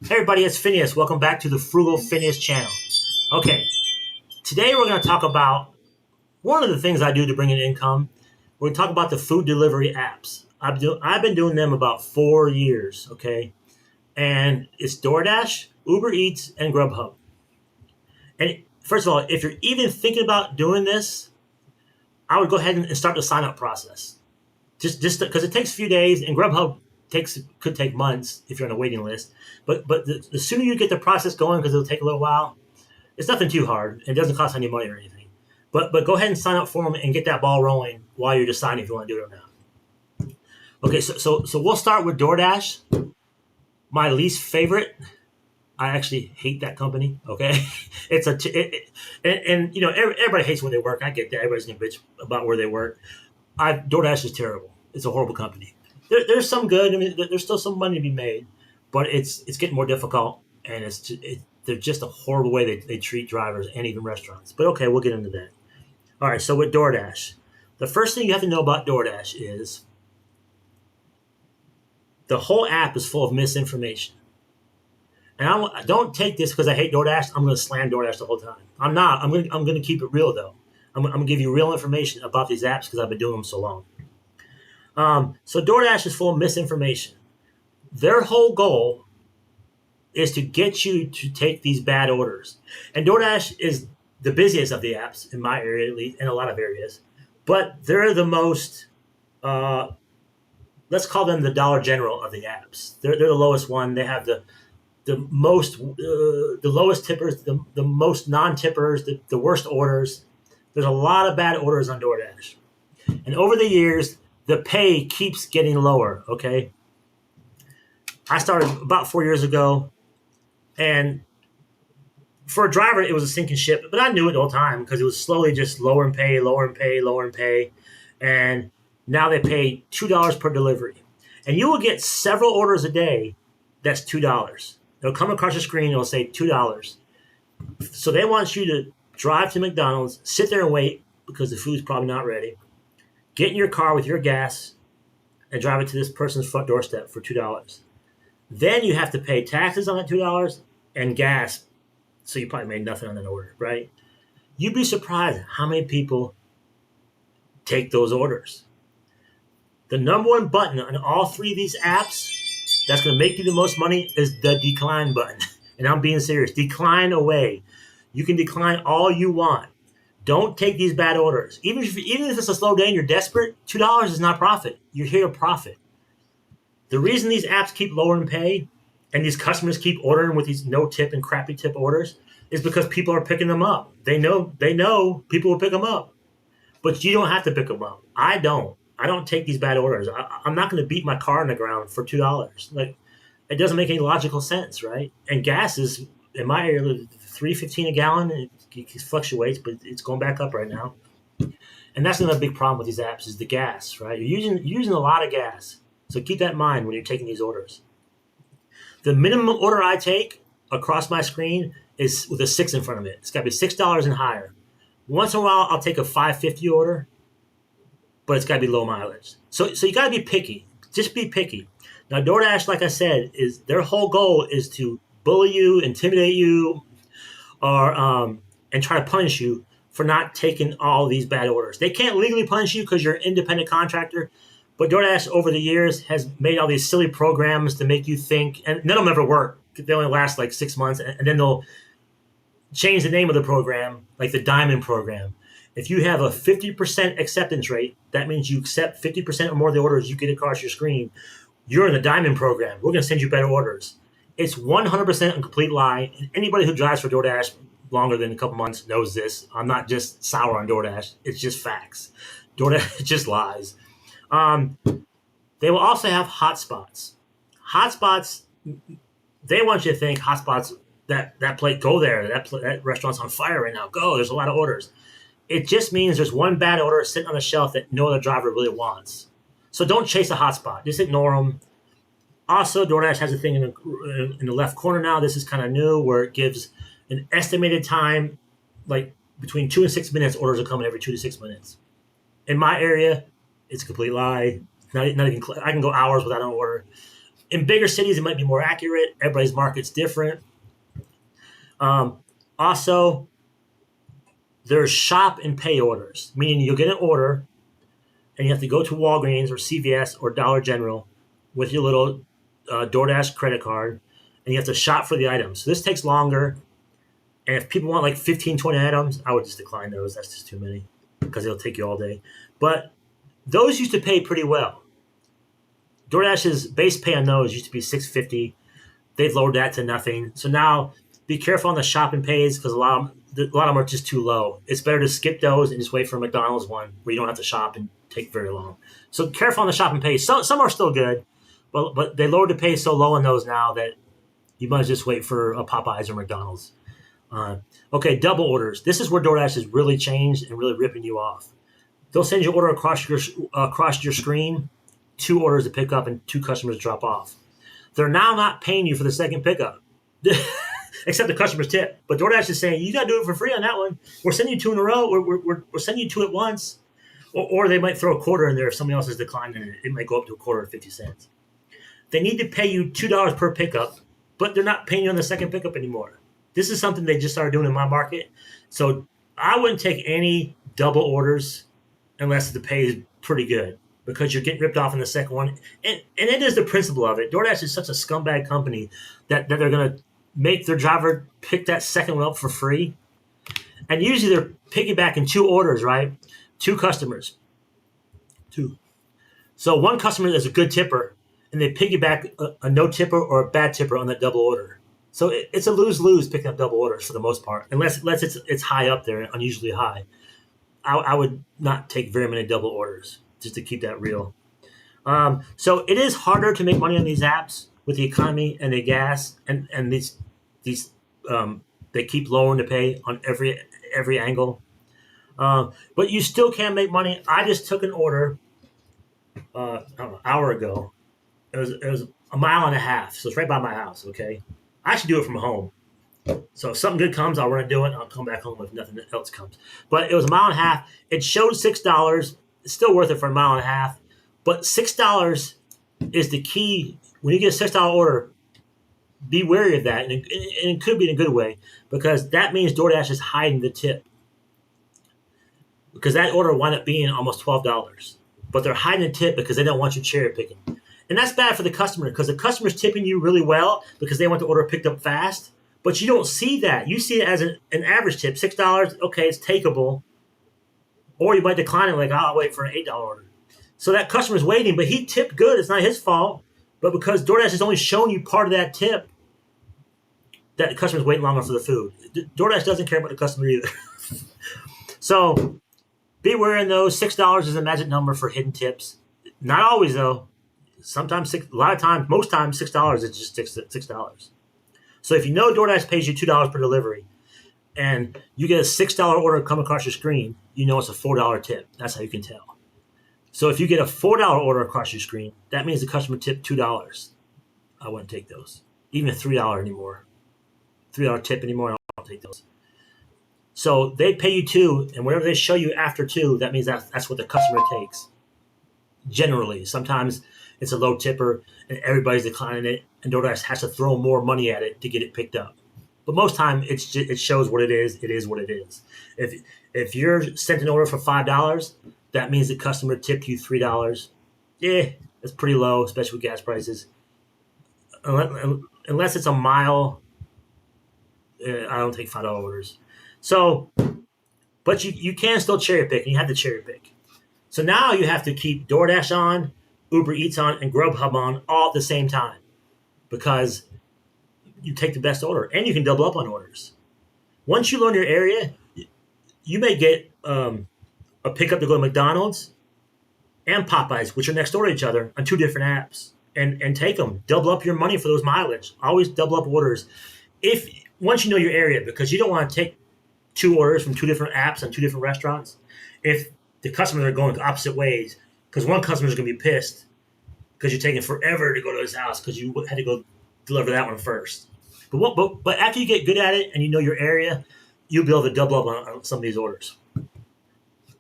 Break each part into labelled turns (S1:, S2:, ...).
S1: Hey everybody, it's Phineas. Welcome back to the Frugalfinneas channel. Okay, today we're going to talk about one of the things I do to bring in income. We're going to talk about the food delivery apps. I've been doing them about 4 years, okay? And it's DoorDash, Uber Eats, and Grubhub. And first of all, if you're even thinking about doing this, I would go ahead and start the sign up process. Just because it takes a few days, and Grubhub could take months if you're on a waiting list. But the sooner you get the process going, because it'll take a little while, it's nothing too hard. It doesn't cost any money or anything. But go ahead and sign up for them and get that ball rolling while you're deciding if you want to do it or not. Okay, so we'll start with DoorDash. My least favorite. I actually hate that company. Okay, it's and everybody hates where they work. I get that. Everybody's gonna bitch about where they work. DoorDash is terrible. It's a horrible company. There's some good. I mean, there's still some money to be made, but it's getting more difficult, and they're just a horrible way they treat drivers and even restaurants. But okay, we'll get into that. All right, so with DoorDash, the first thing you have to know about DoorDash is the whole app is full of misinformation. And I don't take this because I hate DoorDash. I'm going to slam DoorDash the whole time. I'm not. I'm going to keep it real though. I'm going to give you real information about these apps because I've been doing them so long. So DoorDash is full of misinformation. Their whole goal is to get you to take these bad orders. And DoorDash is the busiest of the apps in my area, at least, in a lot of areas. But they're the most, let's call them the Dollar General of the apps. They're the lowest one. They have the lowest tippers, the most non-tippers, the worst orders. There's a lot of bad orders on DoorDash. And over the years, the pay keeps getting lower, okay? I started about 4 years ago, and for a driver, it was a sinking ship, but I knew it the whole time because it was slowly just lower in pay, lower in pay, lower in pay. And now they pay $2 per delivery. And you will get several orders a day that's $2. It'll come across your screen, it'll say $2. So they want you to drive to McDonald's, sit there and wait because the food's probably not ready, get in your car with your gas, and drive it to this person's front doorstep for $2. Then you have to pay taxes on that $2 and gas. So you probably made nothing on that order, right? You'd be surprised how many people take those orders. The number one button on all three of these apps that's going to make you the most money is the decline button. And I'm being serious. Decline away. You can decline all you want. Don't take these bad orders. Even if it's a slow day and you're desperate, $2 is not profit. You're here to profit. The reason these apps keep lowering pay and these customers keep ordering with these no tip and crappy tip orders is because people are picking them up. They know people will pick them up. But you don't have to pick them up. I don't. I don't take these bad orders. I'm not going to beat my car in the ground for $2. Like, it doesn't make any logical sense, right? And gas is, in my area, $3.15 a gallon. It fluctuates, but it's going back up right now. And that's another big problem with these apps is the gas, right? You're using a lot of gas. So keep that in mind when you're taking these orders. The minimum order I take across my screen is with a 6 in front of it. It's got to be $6 and higher. Once in a while, I'll take a $5.50 order, but it's got to be low mileage. So you got to be picky. Just be picky. Now, DoorDash, like I said, is their whole goal is to bully you, intimidate you, or and try to punish you for not taking all these bad orders. They can't legally punish you because you're an independent contractor, but DoorDash over the years has made all these silly programs to make you think, and none of them ever work. They only last like 6 months, and then they'll change the name of the program, like the Diamond program. If you have a 50% acceptance rate, that means you accept 50% or more of the orders you get across your screen. You're in the Diamond program. We're going to send you better orders. It's 100% a complete lie. And anybody who drives for DoorDash longer than a couple months knows this. I'm not just sour on DoorDash. It's just facts. DoorDash just lies. They will also have hotspots. Hotspots, they want you to think hotspots, that plate, go there. That restaurant's on fire right now. Go. There's a lot of orders. It just means there's one bad order sitting on a shelf that no other driver really wants. So don't chase a hotspot. Just ignore them. Also, DoorDash has a thing in the left corner now. This is kind of new where it gives an estimated time, like between 2 and 6 minutes. Orders are coming every 2 to 6 minutes. In my area, it's a complete lie. Not even. I can go hours without an order. In bigger cities, it might be more accurate. Everybody's market's different. Also, there's shop and pay orders, meaning you'll get an order and you have to go to Walgreens or CVS or Dollar General with your little DoorDash credit card, and you have to shop for the items. So this takes longer. And if people want like 15, 20 items, I would just decline those. That's just too many because it'll take you all day. But those used to pay pretty well. DoorDash's base pay on those used to be $6.50. They've lowered that to nothing. So now be careful on the shop and pays because a lot of them are just too low. It's better to skip those and just wait for a McDonald's one where you don't have to shop and take very long. So careful on the shop and pays. Some are still good, but they lowered the pay so low on those now that you might just wait for a Popeyes or McDonald's. Okay, double orders. This is where DoorDash has really changed and really ripping you off. They'll send you an order across your screen, 2 orders to pick up and 2 customers to drop off. They're now not paying you for the second pickup, except the customer's tip. But DoorDash is saying, you got to do it for free on that one. We're sending you 2 in a row. We're sending you 2 at once. Or they might throw a quarter in there if somebody else is declining it. It might go up to a quarter or 50 cents. They need to pay you $2 per pickup, but they're not paying you on the second pickup anymore. This is something they just started doing in my market. So I wouldn't take any double orders unless the pay is pretty good because you're getting ripped off in the second one. And it is the principle of it. DoorDash is such a scumbag company that they're going to make their driver pick that second one up for free. And usually they're piggybacking 2 orders, right? 2 customers. 2. So one customer is a good tipper, and they piggyback a no tipper or a bad tipper on that double order. So it's a lose-lose picking up double orders for the most part, unless it's high up there, unusually high. I would not take very many double orders just to keep that real. So it is harder to make money on these apps with the economy and the gas, and these they keep lowering the pay on every angle. But you still can make money. I just took an order an hour ago. It was a mile and a half, so it's right by my house. Okay. I should do it from home. So if something good comes, I'll run and do it. I'll come back home if nothing else comes. But it was a mile and a half. It showed $6. It's still worth it for a mile and a half. But $6 is the key. When you get a $6 order, be wary of that. And it could be in a good way because that means DoorDash is hiding the tip. Because that order wound up being almost $12. But they're hiding the tip because they don't want you cherry picking. And that's bad for the customer because the customer's tipping you really well because they want the order picked up fast. But you don't see that. You see it as an average tip, $6. Okay, it's takeable. Or you might decline it like, I'll wait for an $8 order. So that customer's waiting, but he tipped good. It's not his fault. But because DoorDash has only shown you part of that tip, that the customer's waiting longer for the food. DoorDash doesn't care about the customer either. So be aware of those. $6 is a magic number for hidden tips. Not always, though. Sometimes, a lot of times, most times, $6 is just $6. So if you know DoorDash pays you $2 per delivery, and you get a $6 order come across your screen, you know it's a $4 tip. That's how you can tell. So if you get a $4 order across your screen, that means the customer tipped $2. I wouldn't take those. Even a $3 anymore. $3 tip anymore, I don't take those. So they pay you $2, and whatever they show you after $2, that means that's what the customer takes. Generally, sometimes it's a low tipper and everybody's declining it, and DoorDash has to throw more money at it to get it picked up. But most time it shows what it is. It is what it is. If you're sent an order for $5, that means the customer tipped you $3. Yeah, that's pretty low, especially with gas prices. Unless it's a mile, I don't take $5 orders. So, but you can still cherry pick, and you have to cherry pick. So now you have to keep DoorDash on, Uber Eats on, and Grubhub on all at the same time because you take the best order, and you can double up on orders. Once you learn your area, you may get a pickup to go to McDonald's and Popeyes, which are next door to each other on 2 different apps, and take them. Double up your money for those mileage. Always double up orders. Once you know your area, because you don't want to take 2 orders from 2 different apps and 2 different restaurants. If the customers are going opposite ways, because one customer is going to be pissed because you're taking forever to go to his house because you had to go deliver that one first. But after you get good at it and you know your area, you'll be able to double up on some of these orders.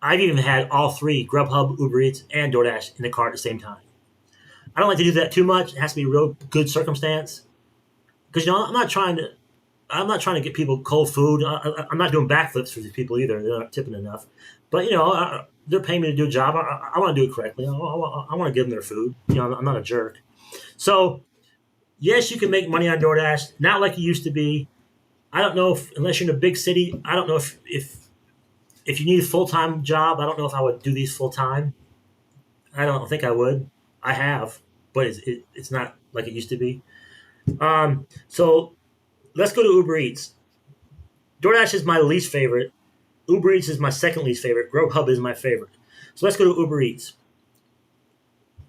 S1: I've even had all 3, Grubhub, Uber Eats, and DoorDash in the car at the same time. I don't like to do that too much. It has to be real good circumstance because I'm not trying to get people cold food. I'm not doing backflips for these people either. They're not tipping enough. But they're paying me to do a job. I want to do it correctly. I want to give them their food. I'm not a jerk. So yes, you can make money on DoorDash. Not like it used to be. I don't know if unless you're in a big city. I don't know if you need a full time job. I don't know if I would do these full time. I don't think I would. I have, but it's not like it used to be. So let's go to Uber Eats. DoorDash is my least favorite. Uber Eats is my second least favorite. Grubhub is my favorite. So let's go to Uber Eats.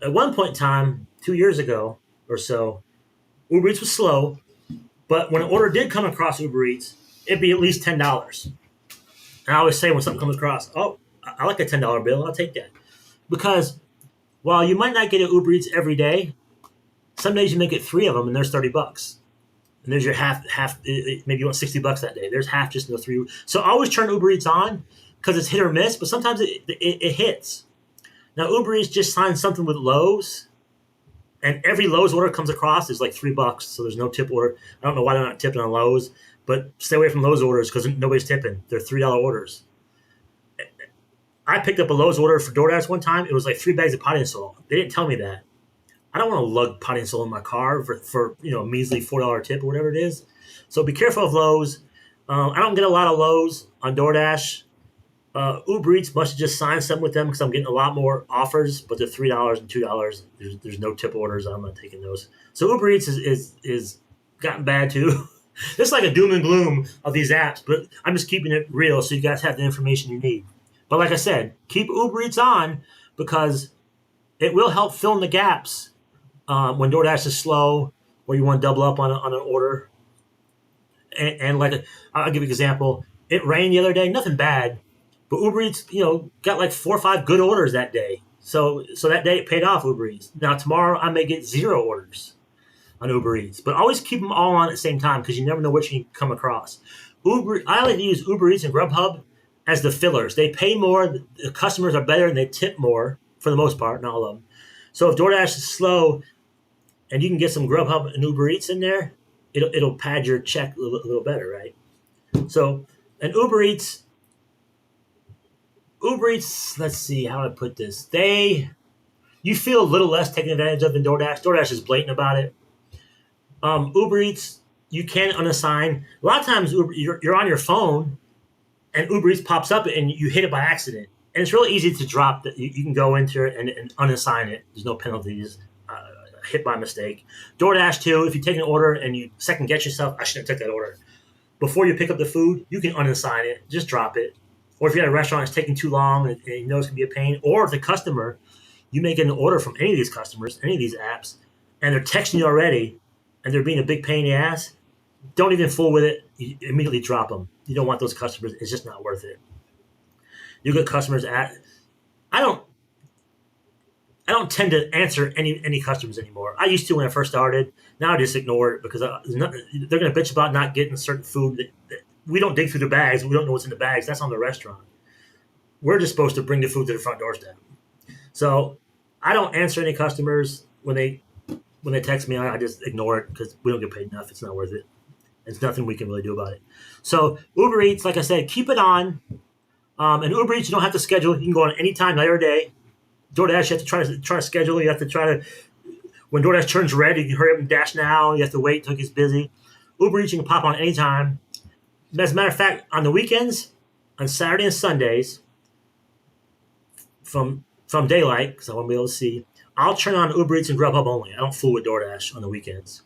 S1: At one point in time, 2 years ago or so, Uber Eats was slow, but when an order did come across Uber Eats, it'd be at least $10. And I always say when something comes across, oh, I like a $10 bill. I'll take that. Because while you might not get an Uber Eats every day, some days you may get three of them and there's $30. And there's your half. Maybe you want $60 that day. There's half just in the three. So I always turn Uber Eats on because it's hit or miss, but sometimes it hits. Now Uber Eats just signed something with Lowe's, and every Lowe's order comes across is like $3, so there's no tip order. I don't know why they're not tipping on Lowe's, but stay away from Lowe's orders because nobody's tipping. They're $3 orders. I picked up a Lowe's order for DoorDash one time. It was like 3 bags of potting soil. They didn't tell me that. I don't want to lug potting soil in my car for a measly $4 tip or whatever it is. So be careful of Lowe's. I don't get a lot of Lowe's on DoorDash. Uber Eats must have just signed something with them because I'm getting a lot more offers, but they're $3 and $2. There's no tip orders. I'm not taking those. So Uber Eats is gotten bad too. It's like a doom and gloom of these apps, but I'm just keeping it real so you guys have the information you need. But like I said, keep Uber Eats on because it will help fill in the gaps when DoorDash is slow or you want to double up on an order. And I'll give you an example. It rained the other day, nothing bad, but Uber Eats, got like 4 or 5 good orders that day. So that day it paid off Uber Eats. Now tomorrow I may get 0 orders on Uber Eats, but always keep them all on at the same time because you never know which you come across. I like to use Uber Eats and Grubhub as the fillers. They pay more, the customers are better, and they tip more for the most part, not all of them. So if DoorDash is slow and you can get some Grubhub and Uber Eats in there, it'll pad your check a little better, right? So, and Uber Eats, let's see how I put this. You feel a little less taken advantage of than DoorDash. DoorDash is blatant about it. Uber Eats, you can unassign. A lot of times you're on your phone and Uber Eats pops up and you hit it by accident. And it's really easy to drop that. You can go into it and unassign it. There's no penalties. Hit by mistake. DoorDash too, if you take an order and you second guess yourself, I shouldn't have took that order. Before you pick up the food, you can unassign it. Just drop it. Or if you're at a restaurant, it's taking too long and you know it's going to be a pain. Or if the customer, you may get an order from any of these customers, any of these apps, and they're texting you already and they're being a big pain in the ass, don't even fool with it. You immediately drop them. You don't want those customers. It's just not worth it. You get customers I don't tend to answer any customers anymore. I used to when I first started. Now I just ignore it because they're going to bitch about not getting certain food. That we don't dig through the bags. We don't know what's in the bags. That's on the restaurant. We're just supposed to bring the food to the front doorstep. So I don't answer any customers when they text me. I just ignore it because we don't get paid enough. It's not worth it. There's nothing we can really do about it. So Uber Eats, like I said, keep it on. And Uber Eats, you don't have to schedule. You can go on any time, night or day. DoorDash, you have to try to schedule. You have to try to, when DoorDash turns red, you can hurry up and dash now. You have to wait until it gets busy. Uber Eats, you can pop on anytime. As a matter of fact, on the weekends, on Saturday and Sundays, from daylight, because I want to be able to see, I'll turn on Uber Eats and Grubhub only. I don't fool with DoorDash on the weekends.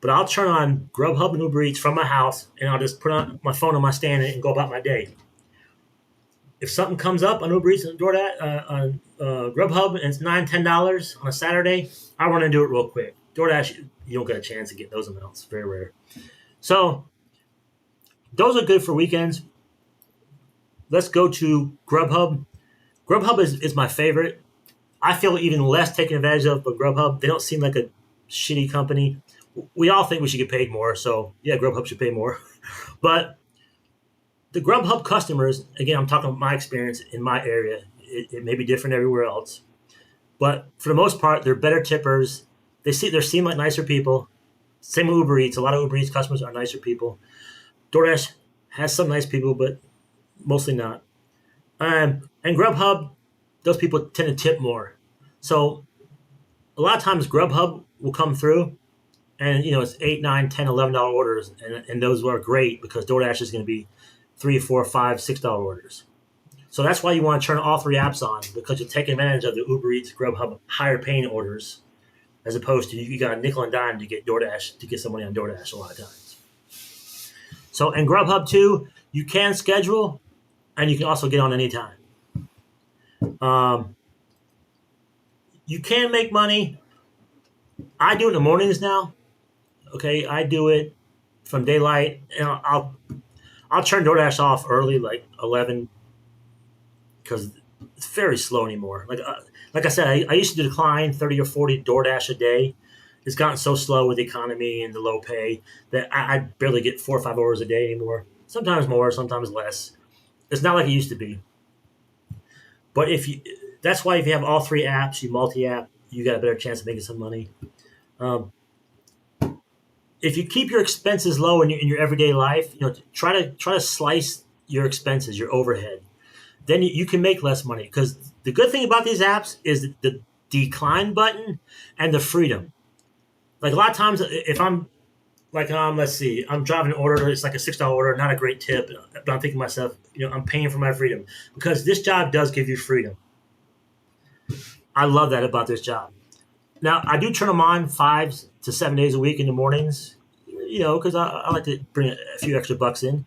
S1: But I'll turn on Grubhub and Uber Eats from my house, and I'll just put on my phone on my stand and go about my day. If something comes up on Uber Eats and DoorDash, on Grubhub, and it's $9, $10 on a Saturday, I run and do it real quick. DoorDash, you don't get a chance to get those amounts. Very rare. So those are good for weekends. Let's go to Grubhub. Grubhub is my favorite. I feel even less taken advantage of by Grubhub. They don't seem like a shitty company. We all think we should get paid more. So, yeah, Grubhub should pay more. But the Grubhub customers, again, I'm talking about my experience in my area. It may be different everywhere else. but for the most part, they're better tippers. They seem like nicer people. Same with Uber Eats. A lot of Uber Eats customers are nicer people. DoorDash has some nice people, but mostly not. And Grubhub, those people tend to tip more. So a lot of times Grubhub will come through, and it's 8, 9, 10, $11 orders, and those are great because DoorDash is going to be 3, 4, 5, $6 orders. So that's why you want to turn all three apps on, because you're taking advantage of the Uber Eats, Grubhub higher paying orders, as opposed to you got a nickel and dime to get DoorDash to get somebody on DoorDash a lot of times. So in Grubhub too, you can schedule, and you can also get on anytime. Um, you can make money. I do it in the mornings now. Okay, I do it from daylight, and I'll turn DoorDash off early, like 11, because it's very slow anymore. Like I said, I used to decline 30 or 40 DoorDash a day. It's gotten so slow with the economy and the low pay that I barely get 4 or 5 orders a day anymore. Sometimes more, sometimes less. It's not like it used to be. But that's why if you have all three apps, you multi-app, you got a better chance of making some money. Um, if you keep your expenses low in your everyday life, try to slice your expenses, your overhead. Then you can make less money, because the good thing about these apps is the decline button and the freedom. Like a lot of times, if I'm like, let's see, I'm driving an order, it's like a $6 order, not a great tip, but I'm thinking to myself, I'm paying for my freedom, because this job does give you freedom. I love that about this job. Now, I do turn them on 5 to 7 days a week in the mornings, because I like to bring a few extra bucks in.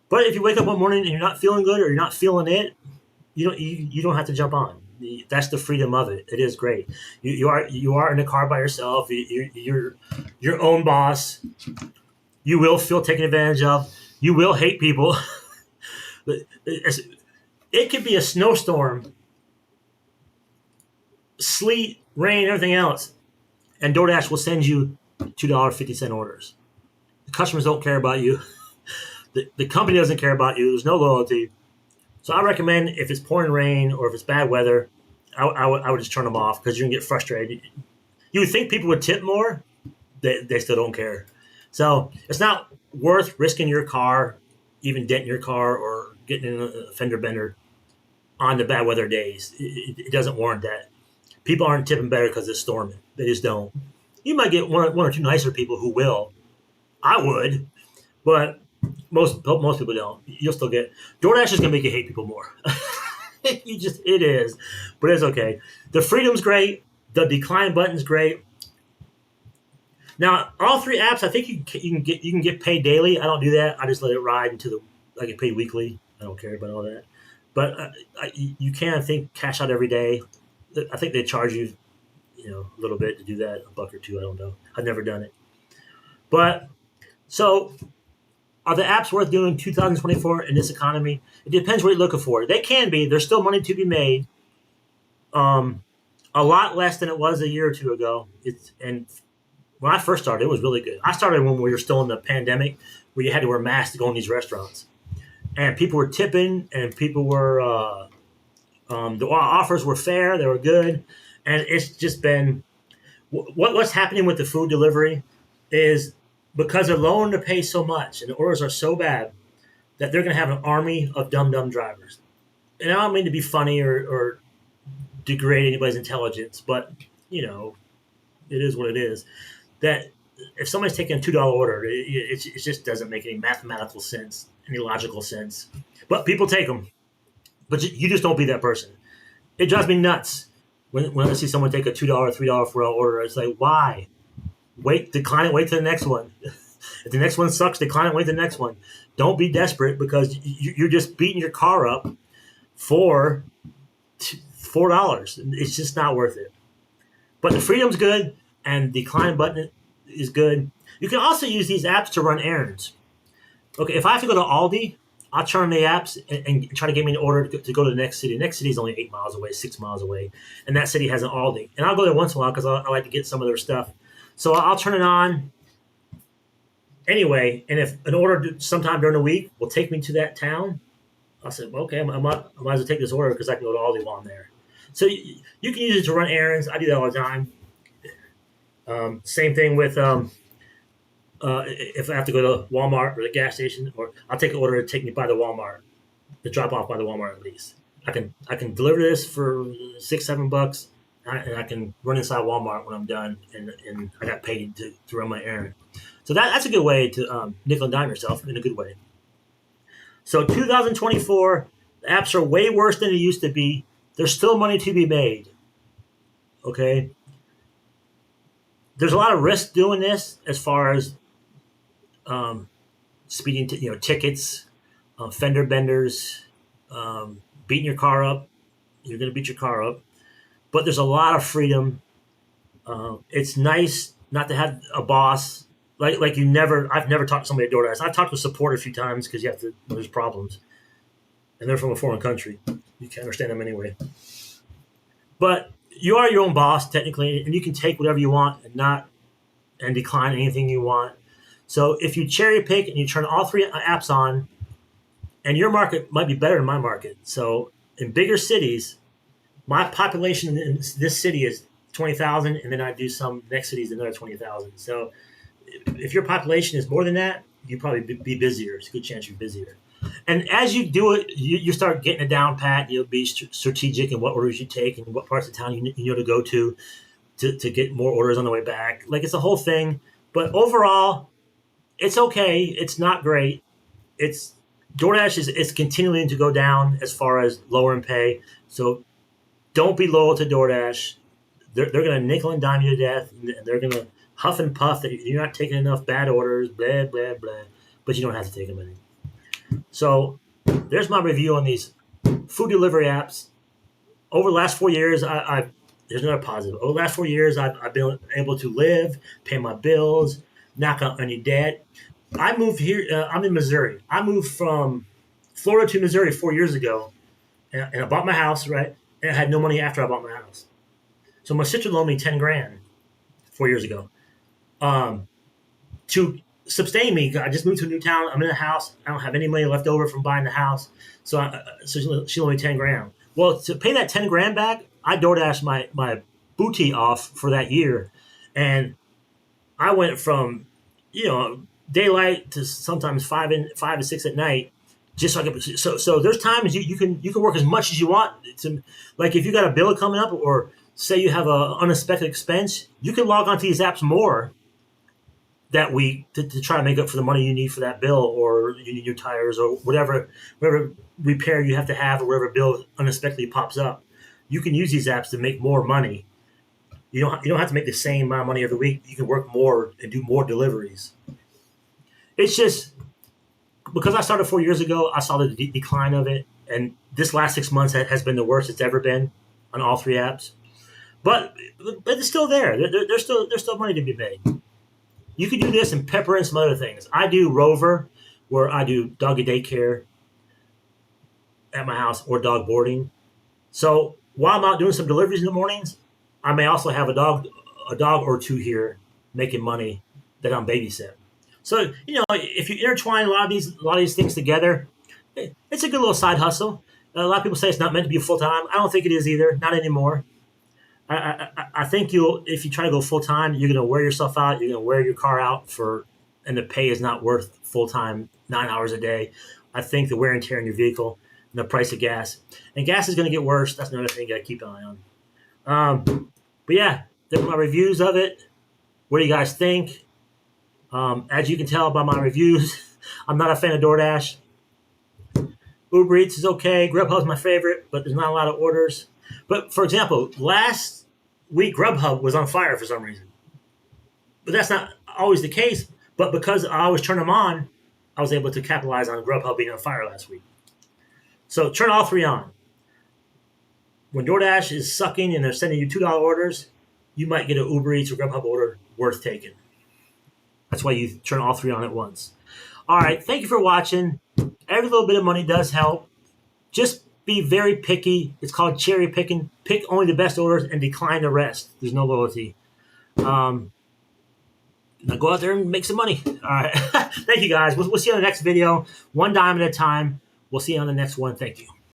S1: But if you wake up one morning and you're not feeling good or you're not feeling it, you don't have to jump on. That's the freedom of it. It is great. You are in the car by yourself. You're your own boss. You will feel taken advantage of. You will hate people. It could be a snowstorm, sleet, rain, everything else, and DoorDash will send you $2.50 orders. The customers don't care about you. The company doesn't care about you. There's no loyalty. So I recommend, if it's pouring rain or if it's bad weather, I would just turn them off, because you're going to get frustrated. You would think people would tip more. They still don't care. So it's not worth risking your car, even denting your car or getting in a fender bender on the bad weather days. It doesn't warrant that. People aren't tipping better because it's storming. They just don't. You might get one or two nicer people who will. I would, but most people don't. You'll still get. DoorDash is gonna make you hate people more. It is, but it's okay. The freedom's great. The decline button's great. Now, all three apps, I think you can get paid daily. I don't do that. I just let it ride until I get paid weekly. I don't care about all that. But you can, I think, cash out every day. I think they charge you, a little bit to do that, a buck or two. I don't know. I've never done it. But so, are the apps worth doing 2024 in this economy? It depends what you're looking for. They can be. There's still money to be made. A lot less than it was a year or two ago. And when I first started, it was really good. I started when we were still in the pandemic, where you had to wear masks to go in these restaurants, and people were tipping, and people were the offers were fair. They were good, and it's just been what's happening with the food delivery is, because they're lowering the pay so much and the orders are so bad, that they're going to have an army of dumb drivers. And I don't mean to be funny or degrade anybody's intelligence, but it is what it is. That if somebody's taking a $2 order, it just doesn't make any mathematical sense, any logical sense. But people take them. But you just don't be that person. It drives me nuts when I see someone take a $2, $3, $4 order. It's like, why? Decline it, wait to the next one. If the next one sucks, decline it, wait to the next one. Don't be desperate, because you're just beating your car up for $4. It's just not worth it. But the freedom's good, and the decline button is good. You can also use these apps to run errands. Okay, if I have to go to Aldi, I'll turn on the apps and try to get me an order to go to the next city. The next city is only 8 miles away, 6 miles away, and that city has an Aldi. And I'll go there once in a while because I like to get some of their stuff. So I'll turn it on anyway, and if an order sometime during the week will take me to that town, I'll say, okay, I might as well take this order because I can go to Aldi while I'm there. So you can use it to run errands. I do that all the time. Same thing with if I have to go to Walmart or the gas station, or I'll take an order to take me by the Walmart, to drop off by the Walmart at least. I can deliver this for $6-7, and I can run inside Walmart when I'm done, and I got paid to run my errand. So that's a good way to nickel and dime yourself in a good way. So 2024, the apps are way worse than they used to be. There's still money to be made. Okay. There's a lot of risk doing this as far as speeding, tickets, fender benders, beating your car up. You're going to beat your car up, but there's a lot of freedom. It's nice not to have a boss. Like I've never talked to somebody at DoorDash. I've talked to support a few times because there's problems, and they're from a foreign country. You can't understand them anyway. But you are your own boss technically, and you can take whatever you want and decline anything you want. So if you cherry pick and you turn all three apps on, and your market might be better than my market. So in bigger cities, my population in this city is 20,000, and then I do some next city is another 20,000. So if your population is more than that, you probably be busier. It's a good chance you're busier. And as you do it, you start getting it down pat. You'll be strategic in what orders you take and what parts of town you know to go to get more orders on the way back. Like, it's a whole thing. But overall, it's okay. It's not great. DoorDash is continuing to go down as far as lower in pay. So don't be loyal to DoorDash. They're going to nickel and dime you to death. And they're going to huff and puff that you're not taking enough bad orders, blah, blah, blah. But you don't have to take them any. So there's my review on these food delivery apps. Over the last 4 years, there's another positive. Over the last 4 years, I've been able to live, pay my bills, knock out any debt. I moved here. I'm in Missouri. I moved from Florida to Missouri 4 years ago, and I bought my house, right? And I had no money after I bought my house. So my sister loaned me $10,000 4 years ago to sustain me. I just moved to a new town. I'm in a house. I don't have any money left over from buying the house. So she loaned me $10,000. Well, to pay that $10,000 back, I DoorDashed my booty off for that year, and I went from daylight to sometimes 5 to 6 at night, just so I could. So there's times you can work as much as you want. Like if you got a bill coming up, or say you have an unexpected expense, you can log onto these apps more that week to try to make up for the money you need for that bill, or you need new tires, or whatever repair you have to have, or whatever bill unexpectedly pops up. You can use these apps to make more money. You don't have to make the same amount of money every week. You can work more and do more deliveries. It's just because I started 4 years ago, I saw the decline of it, and this last 6 months has been the worst it's ever been on all three apps. But it's still there. There's still money to be made. You can do this and pepper in some other things. I do Rover, where I do doggy daycare at my house, or dog boarding. So while I'm out doing some deliveries in the mornings, I may also have a dog or two here making money that I'm babysitting. So if you intertwine a lot of these things together, it's a good little side hustle. A lot of people say it's not meant to be full time. I don't think it is either. Not anymore. I think if you try to go full time, you're going to wear yourself out. You're going to wear your car out and the pay is not worth full time 9 hours a day. I think the wear and tear on your vehicle and the price of gas, and gas is going to get worse. That's another thing you got to keep an eye on. But yeah, they're my reviews of it. What do you guys think? As you can tell by my reviews, I'm not a fan of DoorDash. Uber Eats is okay. Grubhub's my favorite, but there's not a lot of orders. But for example, last week Grubhub was on fire for some reason. But that's not always the case. But because I always turn them on, I was able to capitalize on Grubhub being on fire last week. So turn all three on. When DoorDash is sucking and they're sending you $2 orders, you might get an Uber Eats or Grubhub order worth taking. That's why you turn all three on at once. All right, thank you for watching. Every little bit of money does help. Just be very picky. It's called cherry picking. Pick only the best orders and decline the rest. There's no loyalty. Now go out there and make some money. All right. Thank you, guys. We'll see you on the next video. One dime at a time. We'll see you on the next one. Thank you.